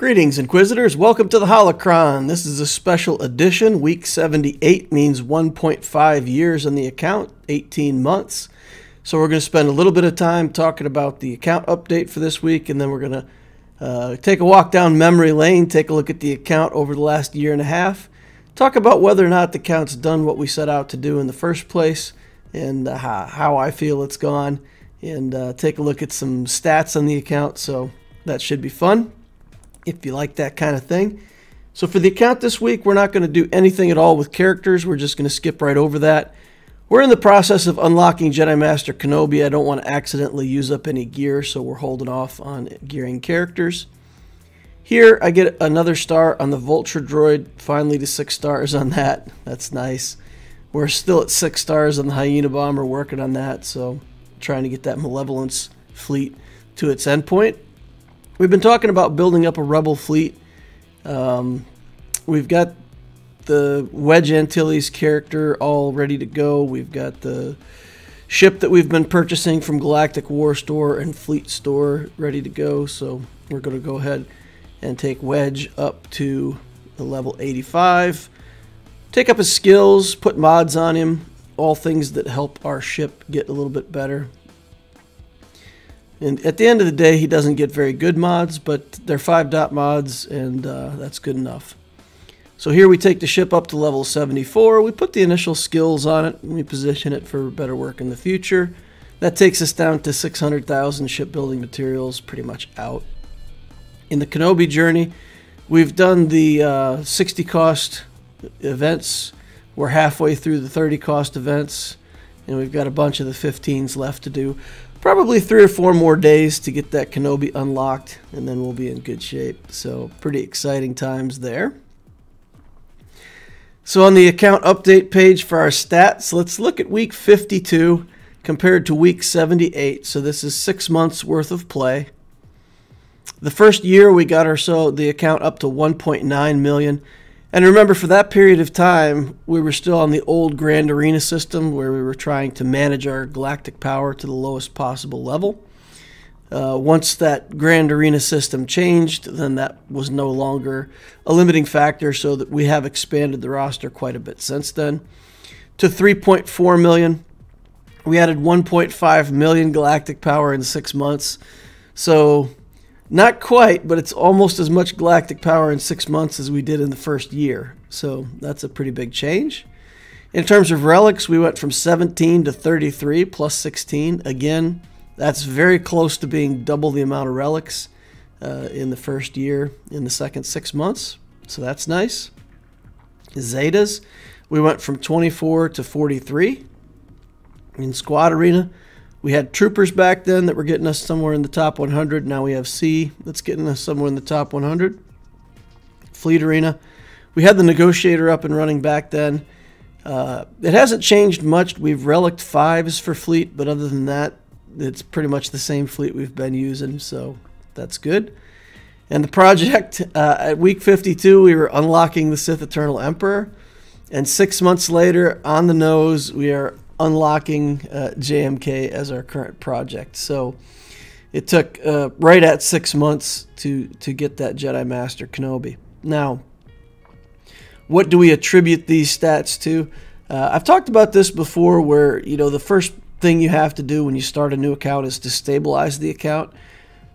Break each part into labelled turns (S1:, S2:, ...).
S1: Greetings, Inquisitors. Welcome to the Holocron. This is a special edition. Week 78 means 1.5 years on the account, 18 months. So we're going to spend a little bit of time talking about the account update for this week, and then we're going to take a walk down memory lane, take a look at the account over the last year and a half, talk about whether or not the account's done what we set out to do in the first place, and how I feel it's gone, and take a look at some stats on the account. So that should be fun if you like that kind of thing. So for the account this week, we're not going to do anything at all with characters. We're just going to skip right over that. We're in the process of unlocking Jedi Master Kenobi. I don't want to accidentally use up any gear, so we're holding off on gearing characters. Here, I get another star on the Vulture droid, finally to 6 stars on that. That's nice. We're still at 6 stars on the Hyena Bomber, working on that, so trying to get that Malevolence fleet to its endpoint. We've been talking about building up a Rebel fleet. We've got the Wedge Antilles character all ready to go. We've got the ship that we've been purchasing from Galactic War Store and Fleet Store ready to go. So we're going to go ahead and take Wedge up to the level 85. Take up his skills, put mods on him, all things that help our ship get a little bit better. And at the end of the day, he doesn't get very good mods, but they're 5-dot mods, and that's good enough. So here we take the ship up to level 74. We put the initial skills on it, and we position it for better work in the future. That takes us down to 600,000 shipbuilding materials, pretty much out. In the Kenobi journey, we've done the 60 cost events. We're halfway through the 30 cost events, and we've got a bunch of the 15s left to do. Probably 3 or 4 more days to get that Kenobi unlocked, and then we'll be in good shape. So pretty exciting times there. So on the account update page for our stats, let's look at week 52 compared to week 78. So this is 6 months worth of play. The first year we got the account up to 1.9 million. And remember, for that period of time, we were still on the old Grand Arena system where we were trying to manage our galactic power to the lowest possible level. Once that Grand Arena system changed, then that was no longer a limiting factor, so that we have expanded the roster quite a bit since then to 3.4 million. We added 1.5 million galactic power in 6 months. So not quite, but it's almost as much galactic power in 6 months as we did in the first year. So that's a pretty big change. In terms of relics, we went from 17 to 33 plus 16. Again, that's very close to being double the amount of relics in the first year in the second 6 months. So that's nice. Zetas, we went from 24 to 43. In Squad Arena, we had Troopers back then that were getting us somewhere in the top 100. Now we have C that's getting us somewhere in the top 100. Fleet Arena, we had the Negotiator up and running back then. It hasn't changed much. We've relicked 5s for Fleet, but other than that, it's pretty much the same fleet we've been using, so that's good. And the project, at week 52, we were unlocking the Sith Eternal Emperor. And 6 months later, on the nose, we are unlocking JMK as our current project. So it took right at 6 months to get that Jedi Master Kenobi. Now, what do we attribute these stats to? I've talked about this before, where the first thing you have to do when you start a new account is to stabilize the account.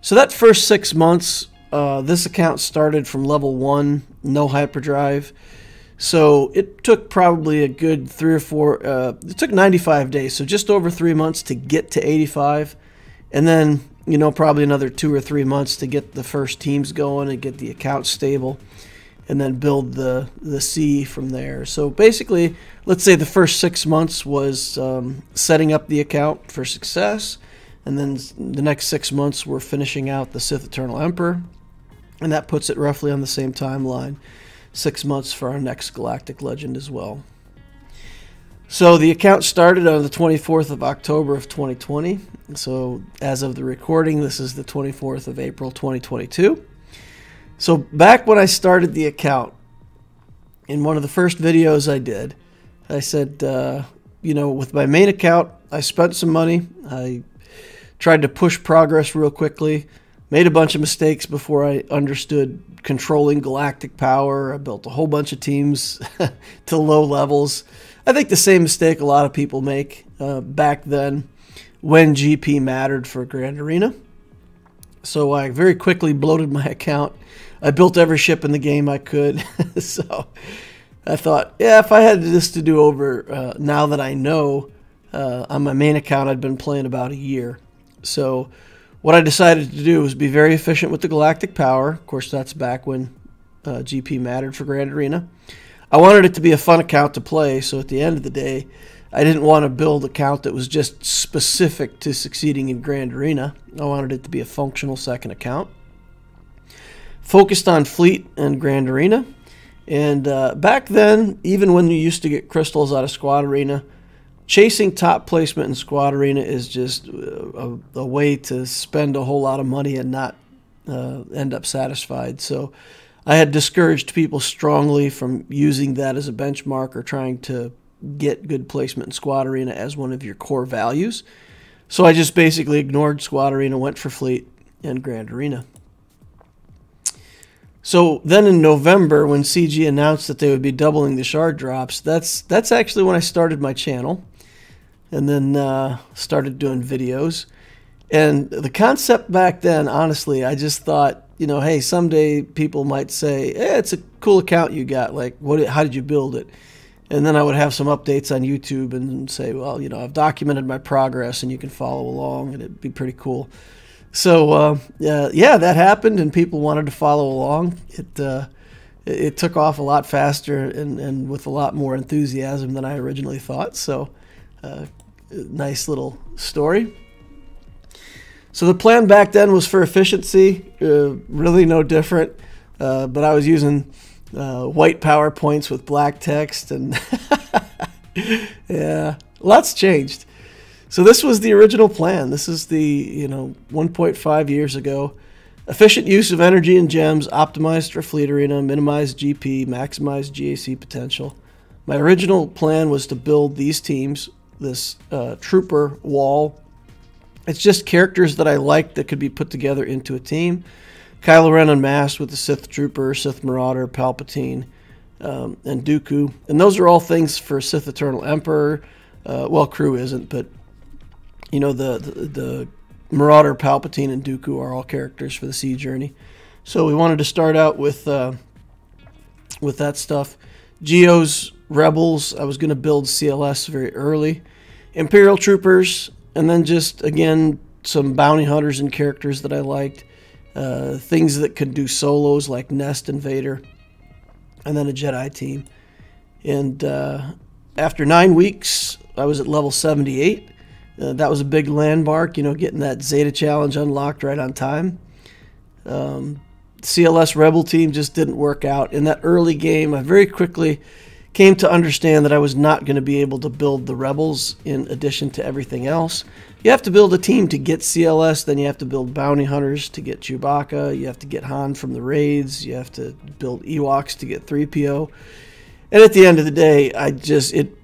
S1: So that first 6 months, this account started from level 1, no hyperdrive. So it took probably a good 3 or 4, it took 95 days, so just over 3 months to get to 85. And then, probably another 2 or 3 months to get the first teams going and get the account stable, and then build the C from there. So basically, let's say the first 6 months was setting up the account for success, and then the next 6 months we're finishing out the Sith Eternal Emperor, and that puts it roughly on the same timeline. 6 months for our next Galactic Legend as well. So the account started on the 24th of October of 2020. So as of the recording, this is the 24th of April 2022. So back when I started the account, in one of the first videos I did, I said, with my main account, I spent some money. I tried to push progress real quickly. Made a bunch of mistakes before I understood controlling galactic power. I built a whole bunch of teams to low levels. I think the same mistake a lot of people make back then when GP mattered for Grand Arena. So I very quickly bloated my account. I built every ship in the game I could. So I thought, yeah, if I had this to do over now that I know, on my main account I'd been playing about a year. So what I decided to do was be very efficient with the galactic power. Of course, that's back when GP mattered for Grand Arena. I wanted it to be a fun account to play, so at the end of the day, I didn't want to build an account that was just specific to succeeding in Grand Arena. I wanted it to be a functional second account. Focused on Fleet and Grand Arena. And back then, even when you used to get crystals out of Squad Arena, chasing top placement in Squad Arena is just a way to spend a whole lot of money and not end up satisfied. So I had discouraged people strongly from using that as a benchmark or trying to get good placement in Squad Arena as one of your core values. So I just basically ignored Squad Arena, went for Fleet and Grand Arena. So then in November, when CG announced that they would be doubling the shard drops, that's actually when I started my channel and then started doing videos. And the concept back then, honestly, I just thought, you know, hey, someday people might say, hey, it's a cool account you got. Like, how did you build it? And then I would have some updates on YouTube and say, well, you know, I've documented my progress and you can follow along, and it'd be pretty cool. So, yeah, that happened, and people wanted to follow along. It took off a lot faster and with a lot more enthusiasm than I originally thought. So, nice little story. So the plan back then was for efficiency, really no different, but I was using white PowerPoints with black text, and yeah, lots changed. So this was the original plan. This is the 1.5 years ago. Efficient use of energy and gems, optimized for Fleet Arena, minimized GP, maximized GAC potential. My original plan was to build these teams, this trooper wall. It's just characters that I liked that could be put together into a team. Kylo Ren unmasked with the Sith Trooper, Sith Marauder, Palpatine, and Dooku. And those are all things for Sith Eternal Emperor. Well, crew isn't, but you know, the Marauder, Palpatine, and Dooku are all characters for the Sea Journey. So we wanted to start out with that stuff. Geos, Rebels, I was going to build CLS very early. Imperial Troopers, and then just, again, some bounty hunters and characters that I liked. Things that could do solos like Nest and Vader. And then a Jedi team. And after 9 weeks, I was at level 78. That was a big landmark, you know, getting that Zeta challenge unlocked right on time. CLS Rebel team just didn't work out. In that early game, I very quickly came to understand that I was not going to be able to build the Rebels in addition to everything else. You have to build a team to get CLS, then you have to build bounty hunters to get Chewbacca, you have to get Han from the raids, you have to build Ewoks to get 3PO. And at the end of the day,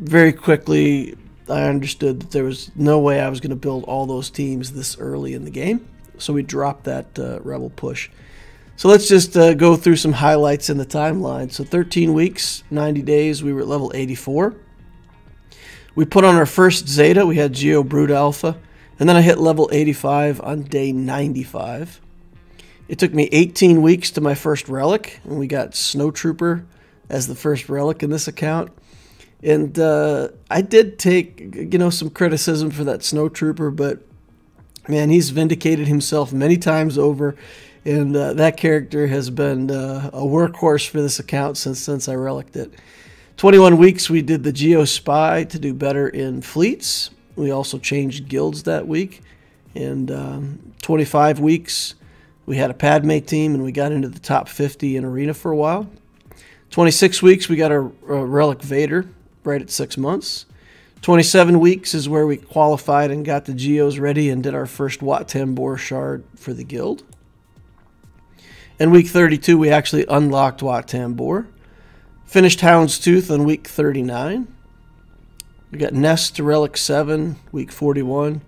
S1: very quickly I understood that there was no way I was going to build all those teams this early in the game. So we dropped that Rebel push. So let's just go through some highlights in the timeline. So 13 weeks, 90 days, we were at level 84. We put on our first Zeta. We had Geo Brood Alpha. And then I hit level 85 on day 95. It took me 18 weeks to my first relic. And we got Snowtrooper as the first relic in this account. And I did take, some criticism for that Snowtrooper. But, man, he's vindicated himself many times over. And that character has been a workhorse for this account since I reliced it. 21 weeks, we did the Geo Spy to do better in fleets. We also changed guilds that week. And 25 weeks, we had a Padme team, and we got into the top 50 in Arena for a while. 26 weeks, we got a Relic Vader right at 6 months. 27 weeks is where we qualified and got the Geos ready and did our first Wat Tambor shard for the guild. In week 32, we actually unlocked Wat Tambor. Finished Houndstooth on week 39. We got Nest to Relic 7, week 41.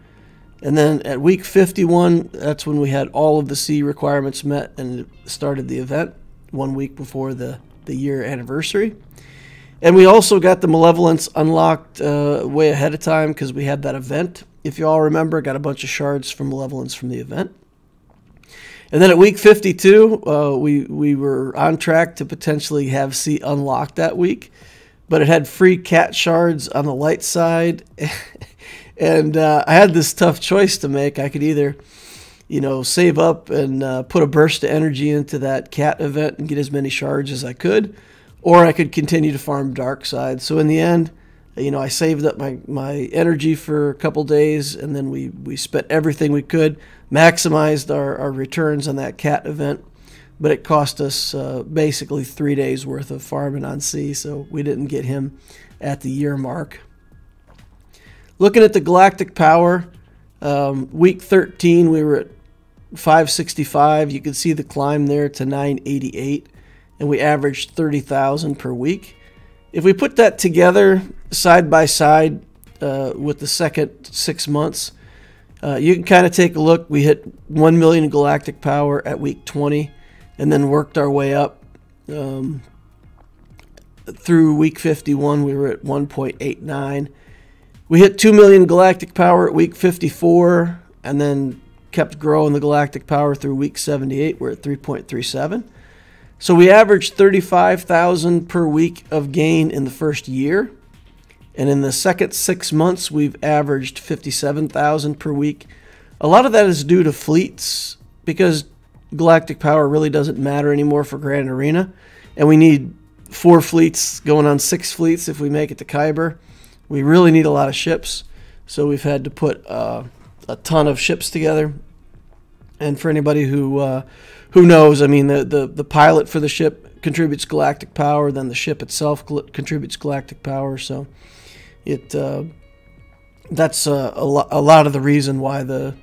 S1: And then at week 51, that's when we had all of the C requirements met and started the event 1 week before the year anniversary. And we also got the Malevolence unlocked way ahead of time because we had that event. If you all remember, got a bunch of shards from Malevolence from the event. And then at week 52, we were on track to potentially have C unlocked that week. But it had free cat shards on the light side. And I had this tough choice to make. I could either, save up and put a burst of energy into that cat event and get as many shards as I could, or I could continue to farm dark side. So in the end, I saved up my energy for a couple days, and then we spent everything we could, maximized our returns on that cat event, but it cost us basically 3 days worth of farming on C, so we didn't get him at the year mark. Looking at the galactic power, week 13 we were at 565. You can see the climb there to 988, and we averaged 30,000 per week. If we put that together side by side with the second 6 months, you can kind of take a look. We hit 1 million galactic power at week 20, and then worked our way up through week 51. We were at 1.89. We hit 2 million galactic power at week 54, and then kept growing the galactic power through week 78. We're at 3.37. So we averaged 35,000 per week of gain in the first year. And in the second 6 months, we've averaged 57,000 per week. A lot of that is due to fleets, because galactic power really doesn't matter anymore for Grand Arena. And we need 4 fleets going on 6 fleets if we make it to Kyber. We really need a lot of ships, so we've had to put a ton of ships together. And for anybody who knows, I mean, the pilot for the ship contributes galactic power, then the ship itself contributes galactic power. So that's a lot of the reason why the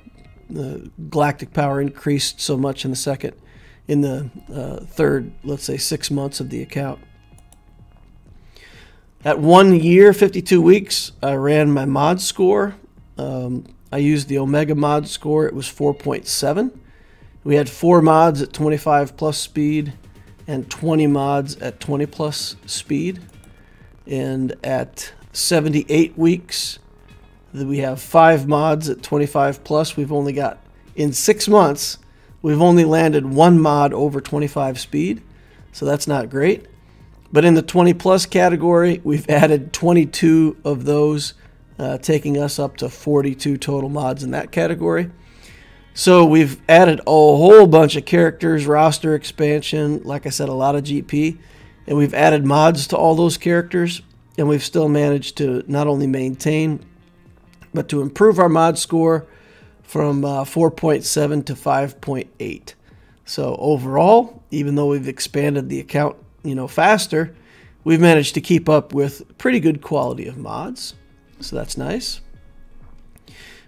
S1: galactic power increased so much in the third, let's say, 6 months of the account. At 1 year, 52 weeks, I ran my mod score. I used the Omega mod score. It was 4.7. We had 4 mods at 25 plus speed and 20 mods at 20 plus speed. And at 78 weeks, we have 5 mods at 25 plus. We've only got, in 6 months, we've only landed 1 mod over 25 speed. So that's not great. But in the 20 plus category, we've added 22 of those, taking us up to 42 total mods in that category. So we've added a whole bunch of characters, roster expansion, like I said, a lot of GP, and we've added mods to all those characters, and we've still managed to not only maintain, but to improve our mod score from 4.7 to 5.8. So overall, even though we've expanded the account faster, we've managed to keep up with pretty good quality of mods. So that's nice.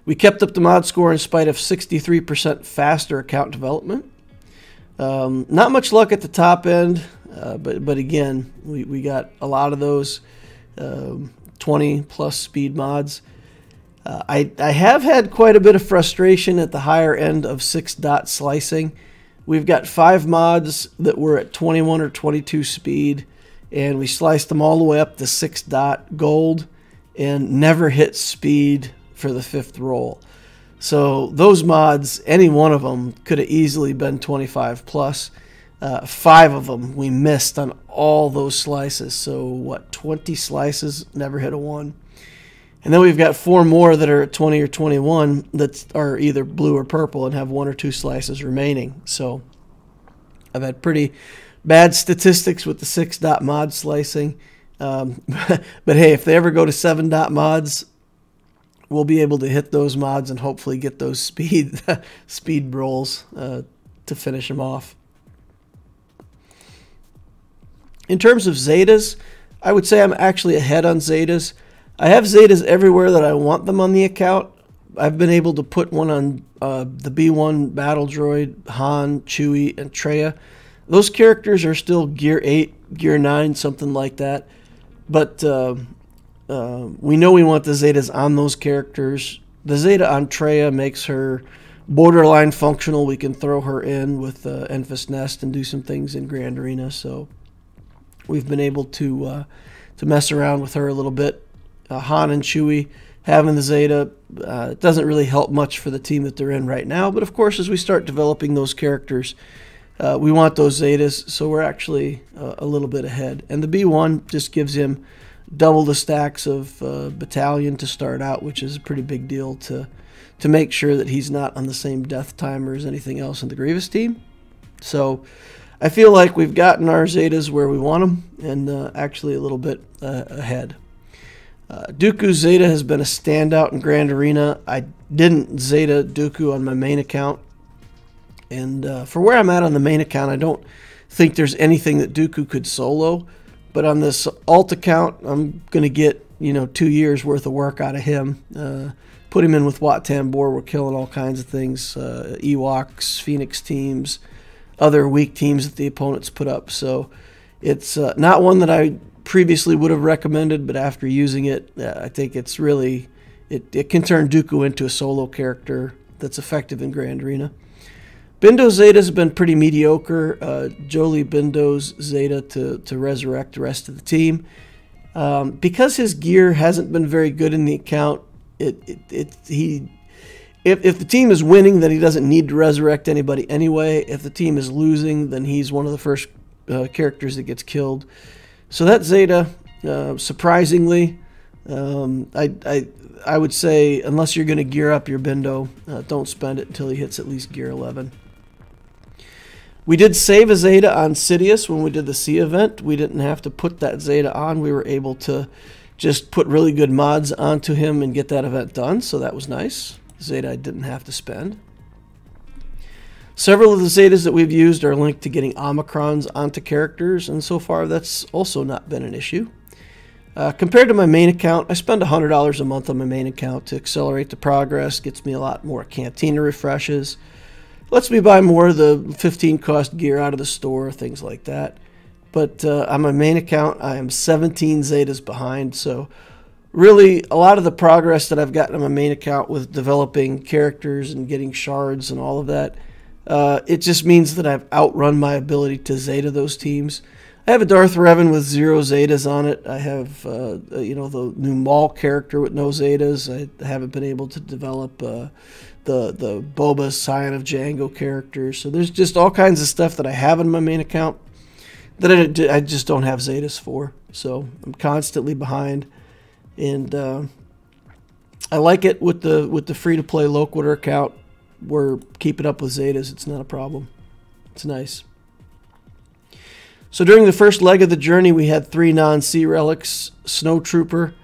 S1: We kept up the mod score in spite of 63% faster account development. Not much luck at the top end, but again, we got a lot of those 20 plus speed mods. I have had quite a bit of frustration at the higher end of 6-dot slicing. We've got 5 mods that were at 21 or 22 speed, and we sliced them all the way up to 6-dot gold and never hit speed for the 5th roll. So those mods, any one of them could have easily been 25 plus. 5 of them we missed on all those slices. So what, 20 slices, never hit a 1. And then we've got 4 more that are at 20 or 21 that are either blue or purple and have 1 or 2 slices remaining. So I've had pretty bad statistics with the 6-dot mod slicing. But hey, if they ever go to 7-dot mods, we'll be able to hit those mods and hopefully get those speed rolls to finish them off. In terms of Zetas, I would say I'm actually ahead on Zetas. I have Zetas everywhere that I want them on the account. I've been able to put one on the B1 Battle Droid, Han, Chewie, and Traya. Those characters are still Gear 8, Gear 9, something like that. But we know we want the Zetas on those characters the Zeta Antrea makes her borderline functional. We can throw her in with Enfys Nest and do some things in Grand Arena. So we've been able to mess around with her a little bit. Han and Chewie having the Zeta it doesn't really help much for the team that they're in right now. But of course, as we start developing those characters, we want those Zetas, so we're actually a little bit ahead. And the B1 just gives him double the stacks of battalion to start out, which is a pretty big deal to make sure that he's not on the same death timer as anything else in the Grievous team. So I feel like we've gotten our Zetas where we want them, and actually a little bit ahead. Dooku's Zeta has been a standout in Grand Arena. I didn't Zeta Dooku on my main account. And for where I'm at on the main account, I don't think there's anything that Dooku could solo. But on this alt account, I'm going to get, 2 years worth of work out of him. Put him in with Wat Tambor. We're killing all kinds of things. Ewoks, Phoenix teams, other weak teams that the opponents put up. So it's not one that I previously would have recommended, but after using it, I think it's really, it can turn Dooku into a solo character that's effective in Grand Arena. Bindo's Zeta has been pretty mediocre. Jolie Bindo's Zeta to resurrect the rest of the team. Because his gear hasn't been very good in the account, if the team is winning, then he doesn't need to resurrect anybody anyway. If the team is losing, then he's one of the first characters that gets killed. So that Zeta, surprisingly, I would say, unless you're going to gear up your Bindo, don't spend it until he hits at least gear 11. We did save a Zeta on Sidious when we did the Sea event. We didn't have to put that Zeta on. We were able to just put really good mods onto him and get that event done, so that was nice. Zeta I didn't have to spend. Several of the Zetas that we've used are linked to getting Omicrons onto characters, and so far that's also not been an issue. Compared to my main account, I spend $100 a month on my main account to accelerate the progress, gets me a lot more Cantina refreshes, lets me buy more of the 15 cost gear out of the store, things like that. But on my main account, I am 17 Zetas behind, so really a lot of the progress that I've gotten on my main account with developing characters and getting shards and all of that, it just means that I've outrun my ability to Zeta those teams. I have a Darth Revan with 0 Zetas on it. I have, the new Maul character with no Zetas. I haven't been able to develop the Boba Scion of Django characters. So there's just all kinds of stuff that I have in my main account that I just don't have Zetas for. So I'm constantly behind, and I like it with the free-to-play Loquitur account. We're keeping up with Zetas. It's not a problem. It's nice. So during the first leg of the journey, we had 3 non-sea relics. Snow Trooper.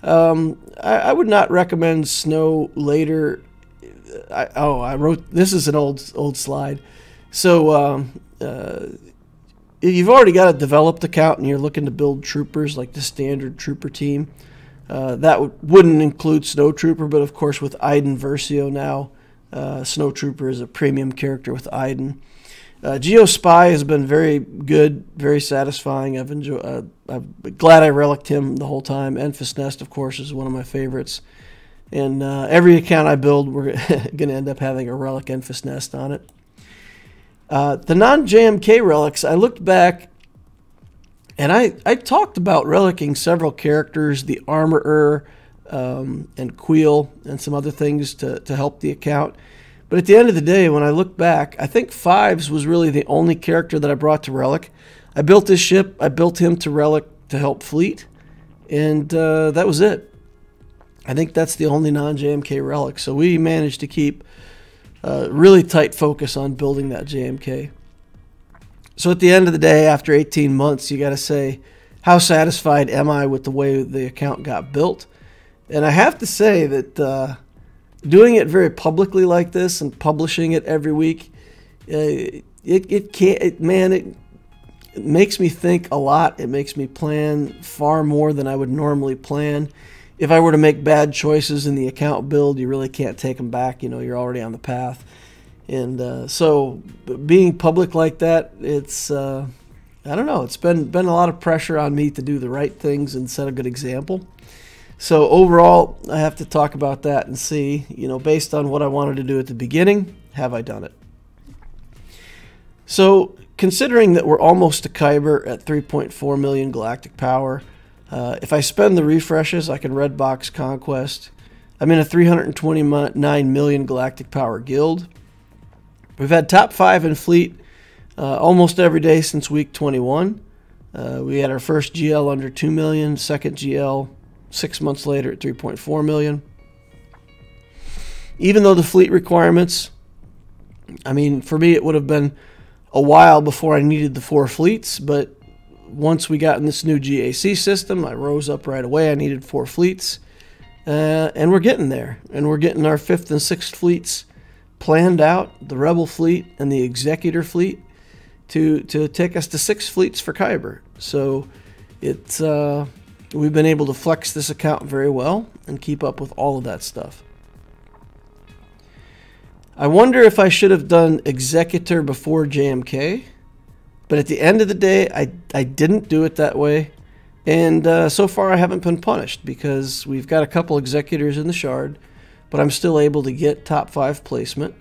S1: I would not recommend Snow later. I wrote, this is an old slide. So if you've already got a developed account and you're looking to build troopers like the standard trooper team, that wouldn't include Snow Trooper, but of course with Iden Versio now, Snow Trooper is a premium character with Iden. Geo Spy has been very good, very satisfying. I'm glad I relicked him the whole time. Enfys Nest, of course, is one of my favorites. And every account I build, we're going to end up having a relic Enfys Nest on it. The non-JMK relics, I looked back, and I talked about relicking several characters, the Armorer and Queel, and some other things to help the account. But at the end of the day, when I look back, I think Fives was really the only character that I brought to Relic. I built this ship, I built him to Relic to help Fleet, and that was it. I think that's the only non-JMK Relic. So we managed to keep really tight focus on building that JMK. So at the end of the day, after 18 months, you got to say, how satisfied am I with the way the account got built? And I have to say that doing it very publicly like this and publishing it every week, it makes me think a lot. It makes me plan far more than I would normally plan. If I were to make bad choices in the account build, you really can't take them back. You're already on the path. And so being public like that, it's, I don't know, it's been a lot of pressure on me to do the right things and set a good example. So overall, I have to talk about that and see, based on what I wanted to do at the beginning, have I done it? So considering that we're almost to Kyber at 3.4 million galactic power, if I spend the refreshes, I can red box Conquest. I'm in a 329 million galactic power guild. We've had top 5 in fleet almost every day since week 21. We had our first GL under 2 million, second GL 6 months later at 3.4 million. Even though the fleet requirements, I mean, for me it would have been a while before I needed the 4 fleets, but once we got in this new GAC system, I rose up right away. I needed 4 fleets, and we're getting there. And we're getting our 5th and 6th fleets planned out, the Rebel fleet and the Executor fleet, to take us to 6 fleets for Kyber. So it's we've been able to flex this account very well and keep up with all of that stuff. I wonder if I should have done Executor before JMK, but at the end of the day, I didn't do it that way. And so far I haven't been punished because we've got a couple Executors in the Shard, but I'm still able to get top 5 placement.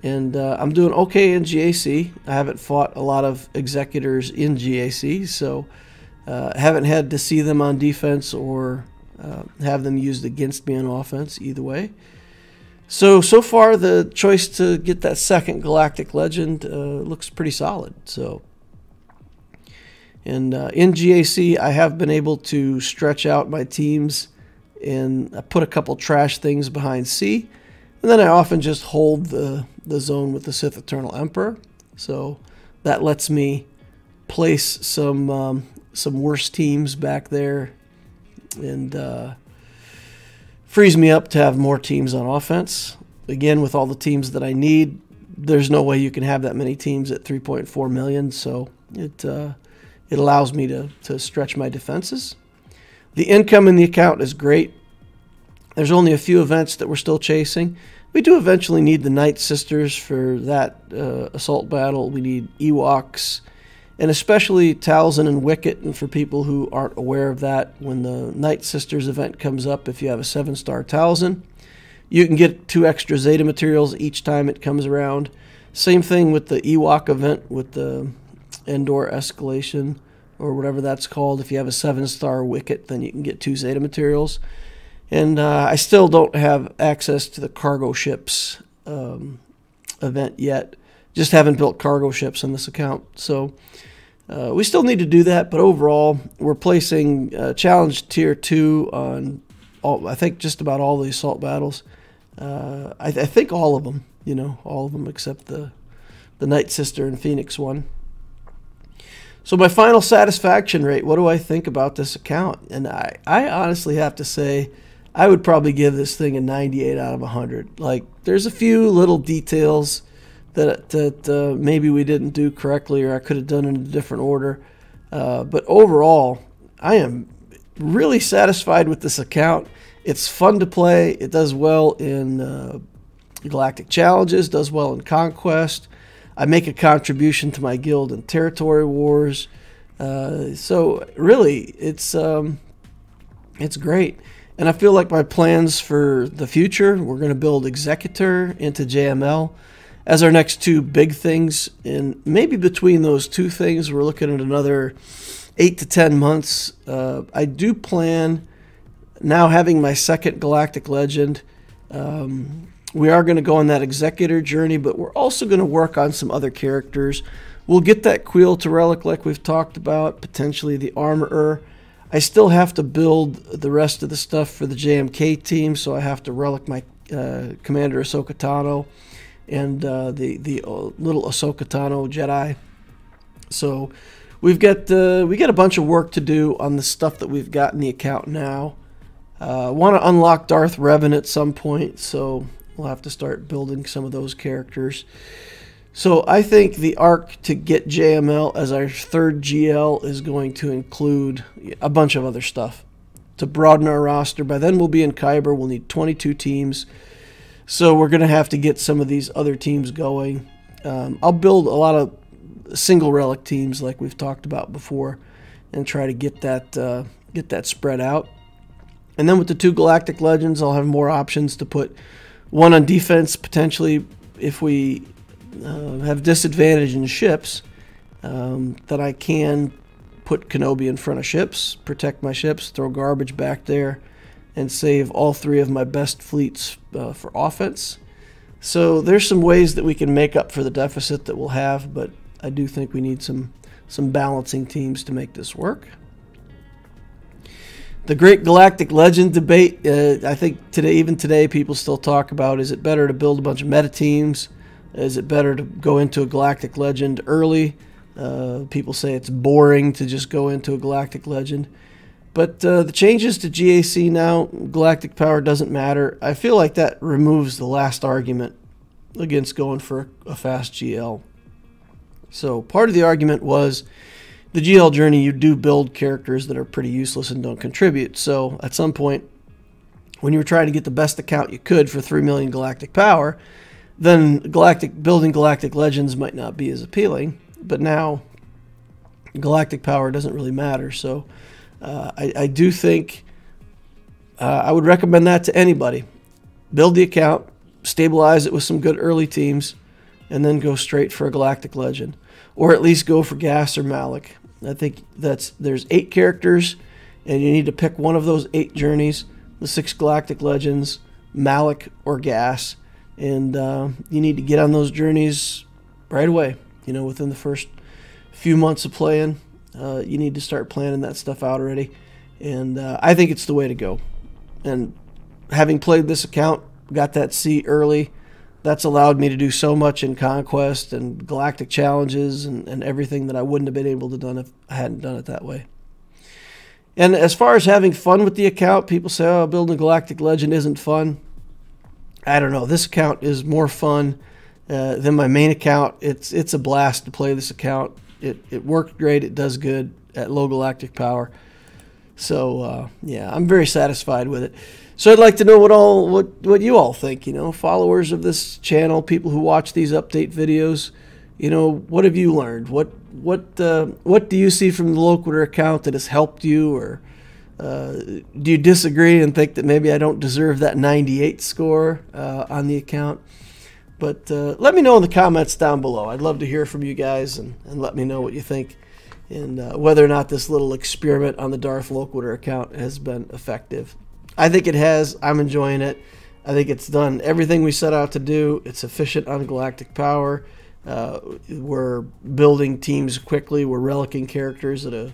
S1: And I'm doing okay in GAC. I haven't fought a lot of Executors in GAC, so I haven't had to see them on defense or have them used against me on offense, either way. So far the choice to get that second Galactic Legend looks pretty solid. And in GAC, I have been able to stretch out my teams, and I put a couple trash things behind C, and then I often just hold the zone with the Sith Eternal Emperor. So that lets me place some worse teams back there, and frees me up to have more teams on offense. Again, with all the teams that I need, there's no way you can have that many teams at 3.4 million, so it allows me to stretch my defenses. The income in the account is great. There's only a few events that we're still chasing. We do eventually need the Night Sisters for that assault battle. We need Ewoks, and especially Talzin and Wicket. And for people who aren't aware of that, when the Night Sisters event comes up, if you have a 7-star Talzin, you can get 2 extra Zeta materials each time it comes around. Same thing with the Ewok event with the Endor Escalation, or whatever that's called. If you have a 7-star Wicket, then you can get 2 Zeta materials. And I still don't have access to the cargo ships event yet. Just haven't built cargo ships on this account. So we still need to do that, but overall, we're placing challenge tier 2 on I think just about all the assault battles. I think all of them, all of them except the Night Sister and Phoenix one. So my final satisfaction rate, what do I think about this account? And I honestly have to say, I would probably give this thing a 98 out of 100. Like, there's a few little details that maybe we didn't do correctly, or I could have done in a different order. But overall, I am really satisfied with this account. It's fun to play. It does well in Galactic Challenges, does well in Conquest. I make a contribution to my guild in Territory Wars. So really, it's great. And I feel like my plans for the future, we're going to build Executor into JML as our next 2 big things. And maybe between those 2 things, we're looking at another 8 to 10 months. I do plan now having my second Galactic Legend. We are going to go on that Executor journey, but we're also going to work on some other characters. We'll get that Queel to Relic like we've talked about, potentially the Armorer. I still have to build the rest of the stuff for the JMK team, so I have to relic my Commander Ahsoka Tano and the little Ahsoka Tano Jedi. So we got a bunch of work to do on the stuff that we've got in the account now. Want to unlock Darth Revan at some point, so we'll have to start building some of those characters. So I think the arc to get JML as our 3rd GL is going to include a bunch of other stuff to broaden our roster. By then we'll be in Kyber. We'll need 22 teams. So we're going to have to get some of these other teams going. I'll build a lot of single relic teams like we've talked about before and try to get that spread out. And then with the 2 Galactic Legends, I'll have more options to put one on defense, potentially if we have disadvantage in ships, that I can put Kenobi in front of ships, protect my ships, throw garbage back there, and save all 3 of my best fleets for offense. So there's some ways that we can make up for the deficit that we'll have, but I do think we need some balancing teams to make this work. The Great Galactic Legend debate, I think even today people still talk about, is it better to build a bunch of meta teams? Is it better to go into a Galactic Legend early? People say it's boring to just go into a Galactic Legend. But the changes to GAC now, Galactic Power doesn't matter. I feel like that removes the last argument against going for a fast GL. So part of the argument was the GL journey, you do build characters that are pretty useless and don't contribute. So at some point, when you were trying to get the best account you could for 3 million Galactic Power, then building Galactic Legends might not be as appealing. But now Galactic Power doesn't really matter. So I do think I would recommend that to anybody. Build the account, stabilize it with some good early teams, and then go straight for a Galactic Legend. Or at least go for Gas or Malik. I think there's 8 characters, and you need to pick one of those 8 journeys, the 6 Galactic Legends, Malik or Gas, and you need to get on those journeys right away. You know, within the first few months of playing, you need to start planning that stuff out already, and I think it's the way to go. And having played this account, got that C early, that's allowed me to do so much in Conquest and Galactic Challenges and everything that I wouldn't have been able to do if I hadn't done it that way. And as far as having fun with the account, people say, oh, building a Galactic Legend isn't fun. I don't know. This account is more fun than my main account. It's a blast to play this account. It worked great. It does good at low Galactic Power. So, yeah, I'm very satisfied with it. So I'd like to know what you all think, you know, followers of this channel, people who watch these update videos, you know, what have you learned? What do you see from the Loquitur account that has helped you, or do you disagree and think that maybe I don't deserve that 98 score on the account? But let me know in the comments down below. I'd love to hear from you guys and let me know what you think, and whether or not this little experiment on the Darth Loquitur account has been effective. I think it has. I'm enjoying it. I think it's done everything we set out to do. It's efficient on Galactic Power. We're building teams quickly. We're relicking characters at a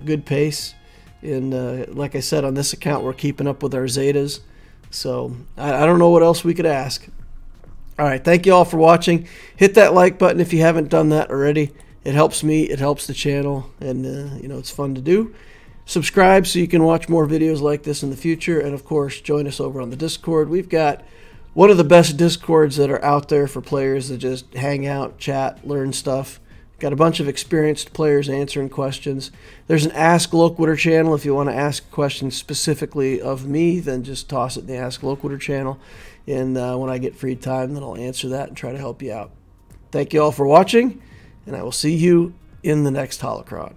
S1: good pace. And like I said, on this account, we're keeping up with our Zetas. So I don't know what else we could ask. All right, thank you all for watching. Hit that like button if you haven't done that already. It helps me. It helps the channel. And, you know, it's fun to do. Subscribe so you can watch more videos like this in the future. And, of course, join us over on the Discord. We've got one of the best Discords that are out there for players that just hang out, chat, learn stuff. Got a bunch of experienced players answering questions. There's an Ask Loquitur channel. If you want to ask questions specifically of me, then just toss it in the Ask Loquitur channel. And when I get free time, then I'll answer that and try to help you out. Thank you all for watching, and I will see you in the next Holocron.